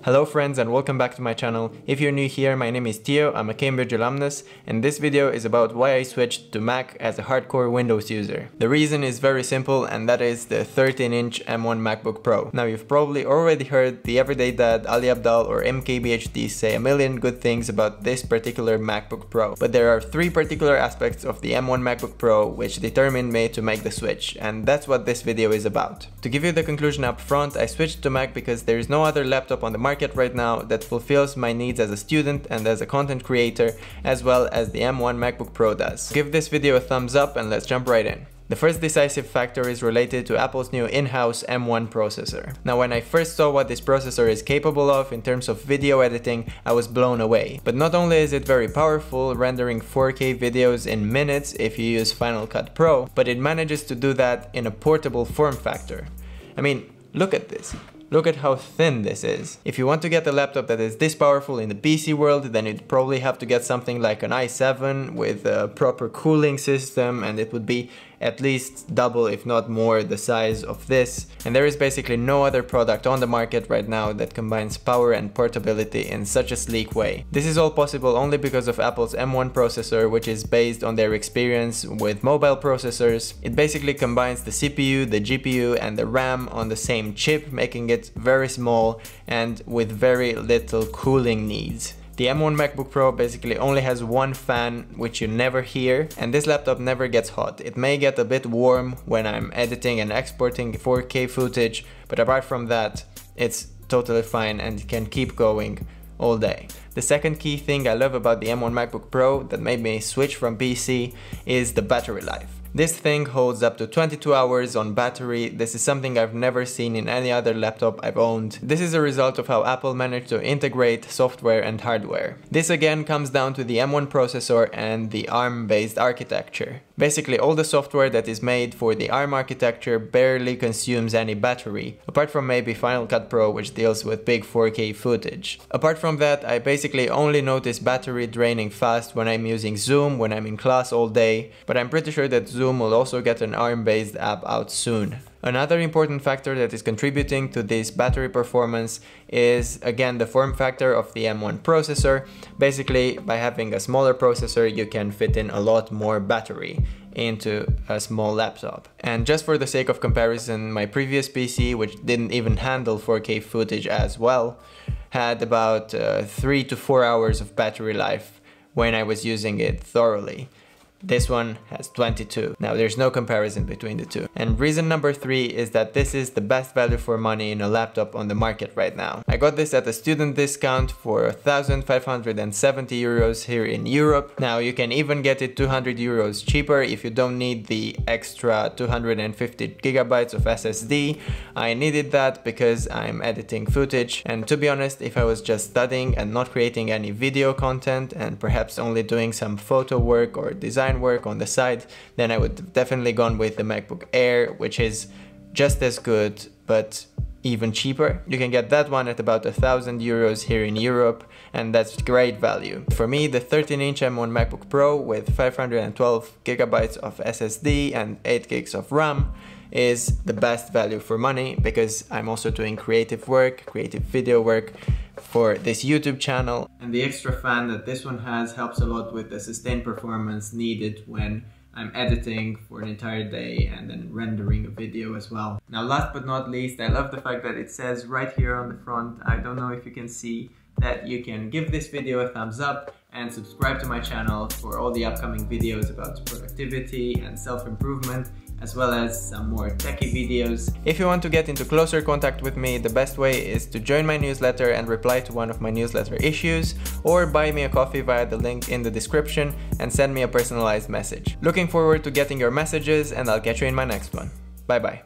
Hello friends and welcome back to my channel. If you're new here, my name is Tio, I'm a Cambridge alumnus, and this video is about why I switched to Mac as a hardcore Windows user. The reason is very simple, and that is the 13-inch M1 MacBook Pro. Now you've probably already heard the everyday dad Ali Abdal or MKBHD say a million good things about this particular MacBook Pro, but there are three particular aspects of the M1 MacBook Pro which determined me to make the switch, and that's what this video is about. To give you the conclusion up front, I switched to Mac because there is no other laptop on the market right now that fulfills my needs as a student and as a content creator, as well as the M1 MacBook Pro does. Give this video a thumbs up and let's jump right in. The first decisive factor is related to Apple's new in-house M1 processor. Now when I first saw what this processor is capable of in terms of video editing, I was blown away. But not only is it very powerful, rendering 4K videos in minutes if you use Final Cut Pro, but it manages to do that in a portable form factor. I mean, look at this. Look at how thin this is. If you want to get a laptop that is this powerful in the PC world, then you'd probably have to get something like an i7 with a proper cooling system, and it would be at least double if not more the size of this. And there is basically no other product on the market right now that combines power and portability in such a sleek way. This is all possible only because of Apple's M1 processor, which is based on their experience with mobile processors. It basically combines the CPU, the GPU and the RAM on the same chip, making it very small and with very little cooling needs. The M1 MacBook Pro basically only has one fan, which you never hear, and this laptop never gets hot. It may get a bit warm when I'm editing and exporting 4K footage, but apart from that, it's totally fine and can keep going all day. The second key thing I love about the M1 MacBook Pro that made me switch from PC is the battery life. This thing holds up to 22 hours on battery. This is something I've never seen in any other laptop I've owned. This is a result of how Apple managed to integrate software and hardware. This again comes down to the M1 processor and the ARM-based architecture. Basically all the software that is made for the ARM architecture barely consumes any battery, apart from maybe Final Cut Pro, which deals with big 4K footage. Apart from that, I basically only notice battery draining fast when I'm using Zoom, when I'm in class all day, but I'm pretty sure that Zoom will also get an ARM-based app out soon. Another important factor that is contributing to this battery performance is again the form factor of the M1 processor. Basically, by having a smaller processor, you can fit in a lot more battery into a small laptop. And just for the sake of comparison, my previous PC, which didn't even handle 4K footage as well, had about 3 to 4 hours of battery life when I was using it thoroughly. This one has 22. Now there's no comparison between the two. And reason number 3 is that this is the best value for money in a laptop on the market right now. I got this at a student discount for 1,570 euros here in Europe. Now you can even get it 200 euros cheaper if you don't need the extra 250 gigabytes of SSD. I needed that because I'm editing footage, and to be honest, if I was just studying and not creating any video content and perhaps only doing some photo work or design work on the side, then I would have definitely gone with the MacBook Air, which is just as good but even cheaper. You can get that one at about 1,000 euros here in Europe, and that's great value. For me, the 13-inch M1 MacBook Pro with 512 gigabytes of SSD and 8 gigs of RAM is the best value for money because I'm also doing creative work, creative video work for this YouTube channel. And the extra fan that this one has helps a lot with the sustained performance needed when I'm editing for an entire day and then rendering a video as well. Now last but not least, I love the fact that it says right here on the front, I don't know if you can see, that you can give this video a thumbs up and subscribe to my channel for all the upcoming videos about productivity and self-improvement, as well as some more techie videos. If you want to get into closer contact with me, the best way is to join my newsletter and reply to one of my newsletter issues, or buy me a coffee via the link in the description and send me a personalized message. Looking forward to getting your messages, and I'll catch you in my next one. Bye bye.